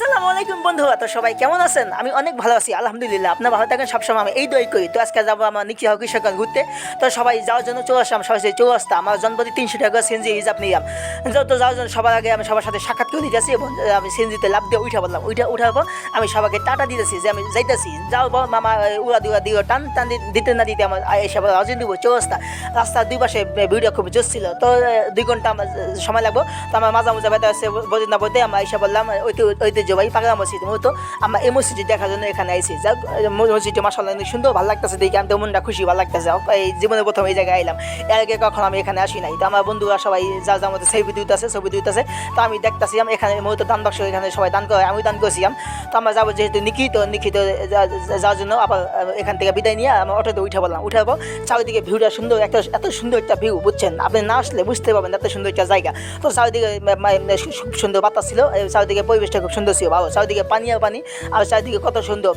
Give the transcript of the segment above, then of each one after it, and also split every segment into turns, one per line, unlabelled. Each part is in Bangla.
আসসালামু আলাইকুম বন্ধুরা, তো সবাই কেমন আছেন? আমি অনেক ভালো আছি আলহামদুলিল্লাহ। আপনার ভালো থাকেন সবসময়, আমি এই দোয়াই করি। তো আজকে যাবো আমার নিকি হকি সকাল ঘুরতে। তো সবাই যাওয়ার জন্য চলে আসলাম, সবাই চৌরাস্তা। আমার জনপ্রতি 300 টাকা সিএনজি রিজার্ভ নিলাম। তো যাওয়ার জন্য সবার আগে আমি সবার সাথে সাক্ষাৎ করে নিতেছি এবং আমি সিএনজিতে লাভ দিয়ে উঠা বললাম। উঠার পর আমি সবাইকে টাটা দিতেছি যে আমি যাইতেছি। যাও মামা উড়া দিও টান টান দিতে না দিতে আমার এসে রাজন দিব চৌরাস্তা। রাস্তার দুই পাশে ভিডিও খুব জোর ছিল। তো 2 ঘন্টা আমার সময় লাগবো। তো আমার মাঝা বেতা আছে বলতে না বলতে আমরা এসে বললাম ঐতিহ্যবাহী পাগলা মসজিদ। মূলত আমরা এই মসজিদটি দেখার জন্য এখানে আইছি। যাক, মসজিদটি মাশাআল্লাহ অনেক সুন্দর, ভালো লাগতেছে দেখে। আমি তো মনটা খুশি, ভালো লাগতেছে। এই জীবনে প্রথম এই জায়গায় আইলাম, এর আগে কখনো আমি এখানে আসি নাই। তো আমার বন্ধুরা সবাই যার মধ্যে ছবি দিতেছে। তো আমি দেখতেছিলাম এখানে মূলত দান বাক্স, এখানে সবাই দান করে, আমি দান করেছিলাম। তো আমরা যাবো যেহেতু নিখিত যাওয়ার জন্য আবার এখান থেকে বিদায় নিয়ে আমার অটোতে উঠে বললাম। উঠার পর চারিদিকে ভিউটা সুন্দর, এত সুন্দর একটা ভিউ, বুঝছেন? আপনি না আসলে বুঝতে পারবেন এত সুন্দর একটা জায়গা। তো চারিদিকে খুব সুন্দর বাতাস ছিল, চারিদিকে পরিবেশটা খুব সুন্দর ছিল, ভালো। চারিদিকে পানি আর পানি, আর চারিদিকে কত সুন্দর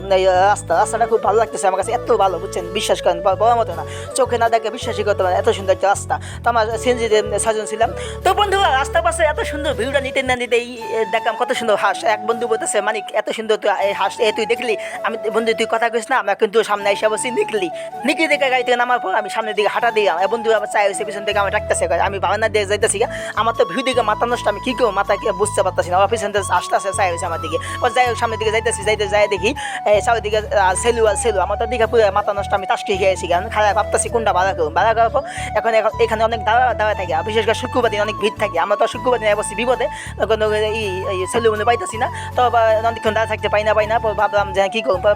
রাস্তাটা খুব ভালো লাগতেছে আমার কাছে, এত ভালো, বুঝছেন? বিশ্বাস করেন, বলার মতো না, চোখে না দেখে বিশ্বাসই করতে পারেন, এত সুন্দর একটা রাস্তা। তো আমার সিএনজিতে সাজন ছিলাম। তো বন্ধুরা রাস্তার পাশে এত সুন্দর ভিউটা নিতে না নিতেই দেখলাম কত সুন্দর হাঁস। এক বন্ধু বলতেছে, মানিক এত সুন্দর তুই এই হাঁস তুই দেখলি? আমি বন্ধু তুই কথা কইস না, আমরা কিন্তু সামনে এসে বসি নিকলি দেখে গাড়ি থেকে নামার পর আমি সামনের দিকে হাঁটা দিলাম। বন্ধু আমার চাই হয়েছে পিছন থেকে আমার ডাকতেছে, আমি বারান্দার দিকে যাইতেছি। আমার তো ভিউ দিকে মাথা নষ্ট, আমি কী করবো, মাথা বুঝতে পারতেছি না। আমার পিছন থেকে আসতে চাই হয়েছে আমার দিকে। যাই হোক সামনের দিকে যাই দেখি চারিদিকে সেলু আমার তো দিকে পুরো মাথা নষ্ট, আমি তাস খেয়ে গেছি। কারণ খারাপ ভাবতেছি কোনটা ভাড়া করার পর এখন এখানে অনেক দাঁড়া থাকে, বিশেষ করে শুক্রবার দিন অনেক ভিড় থাকে। আমরা তো শুক্রবার দিন বসছি বিপদে, এই সেলু মনে পাইতেছি না। তো অনেকক্ষণ দাঁড়া থাকতে পাই না। ভাবলাম যে কী করবো,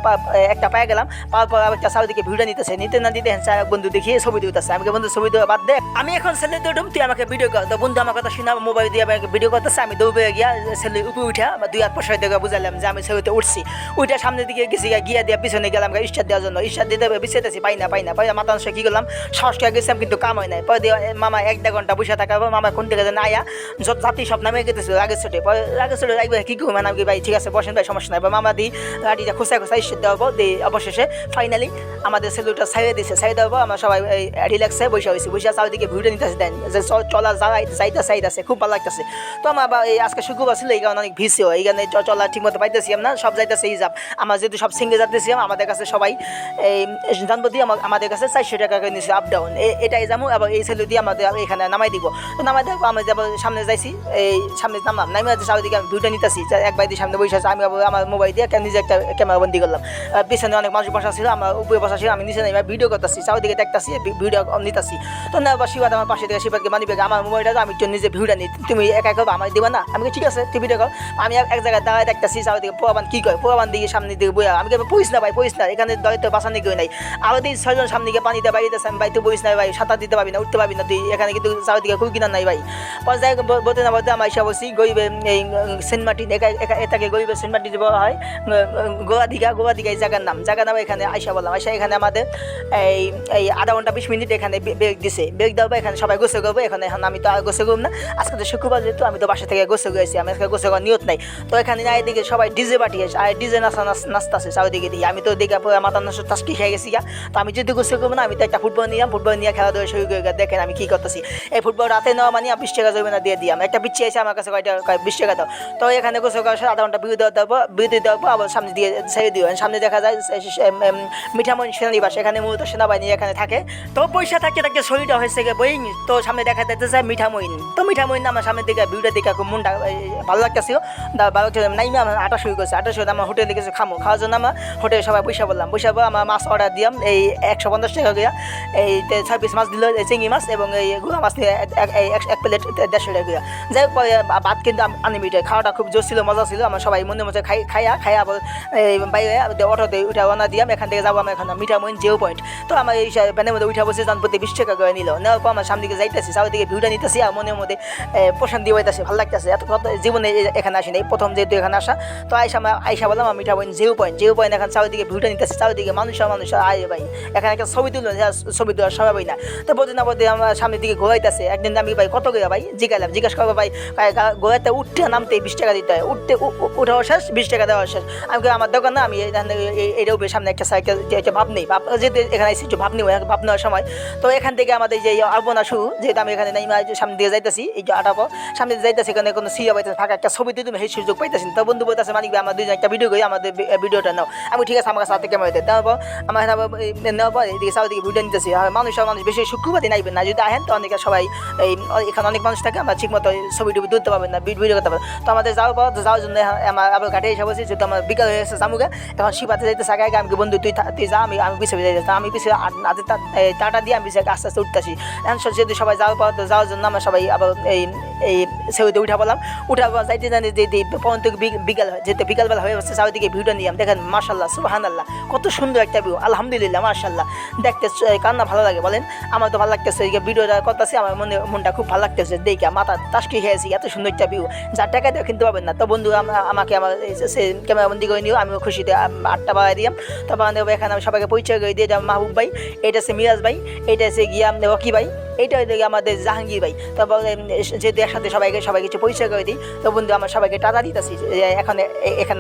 একটা পায়ে গেলাম। পাওয়ার পর একটা চারিদিকে ভিড়টা নিতে না দিতে এক বন্ধু দেখিয়ে ছবি দিতেছে। আমাকে বন্ধু ছবি দেওয়া বাদ দে, আমি এখন সেলে দৌড়ুম, তুই আমাকে ভিডিও কর। তো বন্ধু আমার কথা শুনে মোবাইল দিয়ে আমাকে ভিডিও করতেছে। আমি দৌড়ে গিয়া ছেলে উপরে উঠা 2 হাত পয়সা দিয়ে বুঝালাম যে আমি ছবিতে উঠছি। ওইটা সামনের দিকে গেছি, গিয়া দিয়ে পিছনে গেলাম স্টার দেওয়ার জন্য। স্টার দিতে বিছেতেছি, পাই না। পরে মাথা নষ্ট কী করলাম, সাহস করে গেছিলাম কিন্তু কাম হয় নাই। পরে দিয়ে মামা 1-1.5 ঘন্টা বসে থাকার পর মামা কোন থেকে যেন আয়া জাতি সব নামে গেতেছিল আগের ছোটে রাখবে কী করবো, মানে আমি ভাই ঠিক আছে বসেন ভাই, সমস্যা নাই। মামা দিই গাড়িটা খোঁচা স্টার দেওয়ার দিয়ে অবশেষে ফাইনালি আমাদের সেলুটা ছাইড়ে দিচ্ছে। ছাইড়ে দেওয়ার পর আমরা সবাই রিল্যাক্সে বসে হয়েছি। চারিদিকে ভিডিও নিতেছে, দেন যে চলা যাইতেছে, খুব ভালো লাগতেছে। তো আমার এই আজকে শুক্রবার ছিল, এই কারণে অনেক ভিড় ছিল। এইখানে চলা ঠিক মতো পাইতেছিলাম না, সব যাইতেছে হিসাব। আমরা যেহেতু সব সিঙ্গে যাইতেছিলাম, আমাদের কাছে সবাই এই জানবো দিয়ে আমাদের কাছে 400 টাকা করে নিচ্ছে আপ ডাউন। এটাই যাবো, আবার এই সেলু দিয়ে আমাদের এখানে নামাই দিব। তো নামাই দেবো, আমরা যাবো সামনে যাইছি, এই সামনে নামলাম, নামে চারিদিকে আমি ভিডিও নিতেছি। এক ভাই দিয়ে সামনে বসে আছে, আমি আমার মোবাইল দিয়ে নিজে একটা ক্যামেরা বন্দি করলাম। পিছনে অনেক মানুষ বসা ছিল, আমার উপরে বসা ছিল, আমি নিচে নেমে ভিডিও করতেছি, চারিদিকে দেখতেছি, ভিডিও নিতেছি। তো না শিবাদ আমার পাশে থেকে শিবাদকে মানি বেগে আমার মোবাইলটা আমি নিজে ভিডিও নিই, তুমি একা করবো, আমার দিবা না? আমি ঠিক আছে তুই ভিডিও কর। আমি এক জায়গায় দাঁড়ায় দেখতেছি চারিদিকে পোয়াবান কী করে, পোয়াবান দিকে সামনের দিকে বইয়া। আমি পড়িস না ভাই, পড়িস না, এখানে দরিদ্র বাঁচানো কেউ নাই। আরও 6 জন সামনে গিয়ে পানিতে বাইরেতেছে, আমি ভাই তুই বইস না ভাই, সাঁতার দিতে পারবি না, উঠতে পারবি না তুই, এখানে কিন্তু চারিদিকে খুব কিনার নাই ভাই। পর যাই বলতে না বলতে আমার এসে বসি গরিবে এই সেন্ট মার্টিন, এটাকে গরিবের সেন্ট মার্টিন বলা হয়, গোয়াদিঘা এই জায়গার নাম এখানে আইসা বললাম। আইসা এখানে আমাদের এই আধা ঘন্টা 20 মিনিট এখানে ব্রেক দিছে। ব্রেক দেওয়া এখানে সবাই গোসল করবো। এখন আমি তো আর গোসল করব না, আজকে তো শুক্রবার যেহেতু আমি তো বাসা থেকে গোসল করেছি, আমি আজকে গোসল করার নিয়ত নাই। তো এখানে এদিকে সবাই ডিজে পাঠিয়েছে, আর ডিজে নাচতেছে চারিদিকে দিয়ে। আমি তো দেখে মাথা নষ্ট টাস্কি খেয়ে গেছি গা। তো আমি যদি গোসল করবো না, আমি তো একটা ফুটবল নিয়ে খেলাধুলা শুরু করে। দেখেন আমি কী করতেছি, এই ফুটবল রাতে নেওয়া মানে 20 টাকা জরিমানা দিয়ে দিলাম। একটা পিছিয়ে এসে আমার কাছে 20 টাকা দাও। তো এখানে গোসল করার সাথে আধা ঘন্টা বিরতি দেওয়ার পর আবার সামনে দিয়ে ছেড়ে দিও। সামনে দেখা যায় মিঠামইন সেনানিবাস, এখানে মূলত সেনাবাহিনী এখানে থাকে। তো পয়সা থাকতে শরীরটা হয়েছে গে বই। তো সামনে দেখা যাইতেছে মিঠামইন। তো মিঠামইন আমার সামনের দিকে ভিউটা দেখে খুব মনটা ভালো লাগতেছিল। নাইমে আমার আটা শুরু করছে। আটা শুরু আমার হোটেলে কিছু খাওয়ার জন্য আমার হোটেলে সবাই পয়সা বললাম। আমার মাছ অর্ডার দিলাম এই 150 টাকা করে। এই 6 পিস মাছ দিল, চিংড়ি মাছ এবং এই গুঁড়া মাছ নিয়ে 1 প্লেট 150 টাকা করে। যাই হোক পরে ভাত কিন্তু আনলিমিটেড, খাওয়াটা খুব জোর ছিল, মজা ছিল। আমার সবাই মনে মধ্যে খাইয়া আবার বাইরে অটোতে উঠা রান্না দিলাম। এখান থেকে যাবো আমার এখন মিঠামইন জিরো পয়েন্ট। তো আমার এই প্যানের মধ্যে উঠা বসে প্রতি 20 টাকা করে নিল। নেওয়ার পর আমার সামনে দিকে যাইতেছি, চারিদিকে ভিউটা নিতেছি, আর মনের মধ্যে প্রশান্তি হইতেছে, ভালো লাগতেছে। এত জীবনে এখানে আসি নাই, প্রথম যেহেতু এখানে আসা। তো আইসা বললাম আমি মিঠামইন জিরো পয়েন্ট এখন চারিদিকে ভিউটা নিতেছি, চারিদিকে মানুষ আয় ভাই, এখানে একটা ছবি তুললো, ছবি তোলার স্বভাবই না। তো বলতে না বলতে আমার সামনের দিকে ঘোরাইতেছে। একদিন আমি ভাই কত গেয়া ভাই জিজ্ঞাসা করবো ভাই, ঘোরাতে উঠতে নামতে 20 টাকা দিতে হয়, উঠাও শেষ 20 টাকা দেওয়া শেষ। আমি আমার দোকান না, আমি এইটা উপরে সামনে একটা সাইকেল একটা ভাব নেই, যেহেতু এখানে আসছি একটু ভাব নেওয়ার সময়। তো এখান থেকে আমাদের যে আলপনা শুরু, যেহেতু আমি এখানে নাই সামনে দিয়ে যাইতেছি, এই যে আটাপো সামনে দিয়ে যাইতেছি, এখানে কোনো সিরিয়া পাইতেছে ফাঁকা একটা ছবি তুলে সেই সুযোগ পাই পাইতেছেন। তো বন্ধু বলতেছে মানিক ভাই আমার দুজন একটা ভিডিও করি, আমাদের ভিডিওটা নাও। আমি ঠিক আছে আমার সাথে ক্যামেরা দিতে, তারপর আমার নেওয়ার পর এদিকে সাউদিকে ভিডিও নিতেছি। মানুষ বেশি শুক্রবার দিন আইবেন না, যদি আহেন তো অনেকে সবাই এই এখানে অনেক মানুষ থাকে, আমরা ঠিক মতো ছবি টবি তুলতে পারবেন না, ভিডিও করতে পারবেন। তো আমাদের যাওয়ার জন্য আমার আবার ঘাটে এসে বলছি, যেহেতু আমার বিকাল হয়ে গেছে জামুকে, এখন শিবাতে যাইতে আগে আগে আমি বন্ধু তুই যা, আমি পিছিয়ে যাইতে, আমি পিছিয়ে টাটা দিয়ে আমি পিছিয়ে আস্তে আস্তে উঠতেছি। এখন যেহেতু সবাই যাওয়ার জন্য আমরা সবাই আবার এই সেউতে উঠা বললাম, যাইতে জানি যে পর্যন্ত বিকাল হয়, যেহেতু বিকালবেলা হয়ে যাচ্ছে, চারিদিকে ভিউটা নিলাম। দেখেন মাশাআল্লাহ সুবহানাল্লাহ, কত সুন্দর একটা ভিউ, আলহামদুলিল্লাহ মাশাআল্লাহ। দেখতে কার না ভালো লাগে বলেন? আমার তো ভালো লাগতেছে, ভিডিওটা করতেছি, আমার মনটা খুব ভালো লাগতেছে দেখে, মাথা টাসকি খেয়েছি, এত সুন্দর একটা ভিউ, যার টাকা দিয়ে কিনতে পারবেন না। তো বন্ধু আমাকে আমার ক্যামেরাবন্দি করে নিও, আমিও খুশিতে 8টা বাজায় দিলাম। তারপর এখানে আমি সবাইকে পরিচয় করে দিয়ে যাবো, মাহবুব ভাই, এটা আছে মিরাজ ভাই, এটা আছে গিয়া রকি ভাই, এইটা দেখে আমাদের জাহাঙ্গীর ভাই। তারপর যেহেতু একসাথে সবাই কিছু পরিচয় করে দিই, তো বন্ধু আমার সবাইকে টাটা দিতেছি। এখানে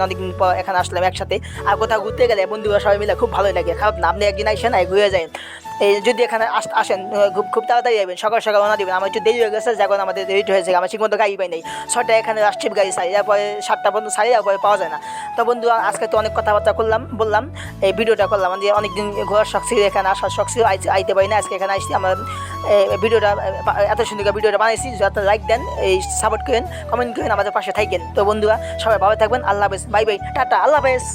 অনেকদিন পর এখানে আসলাম একসাথে, আর কোথাও ঘুরতে গেলে বন্ধুরা সবাই মিলে খুব ভালোই লাগে, খারাপ না। আপনি একদিন আইসেন, ঘুরে যায়। এই যদি এখানে আসেন খুব তাড়াতাড়ি যাবেন, সকাল সকাল ওনা দিবেন। আমার একটু দেরি হয়ে গেছে, যখন আমাদের দেরিটা হয়েছে, আমার ঠিক মতো গাড়ি পাই নাই। 6টায় এখানে রাষ্ট্রীয় গাড়ি সারি, তারপরে 7টা পর্যন্ত সারি, তারপরে পাওয়া যায় না। তো বন্ধু আজকে তো অনেক কথাবার্তা বললাম, এই ভিডিওটা করলাম যে অনেকদিন ঘোরার শখ ছিল, এখানে আসার শখ ছিল, আইতে পারি না, আজকে এখানে আসছি। আমার ভিডিওটা এত সুন্দর ভিডিওটা বানাইছি, যাতে লাইক দেন, এই সাপোর্ট করেন, কমেন্ট করেন, আমাদের পাশে থাকেন। তো বন্ধুরা সবাই ভালো থাকবেন, আল্লাহ হাফেজ, বাই বাই, টাটা, আল্লাহ হাফেজ।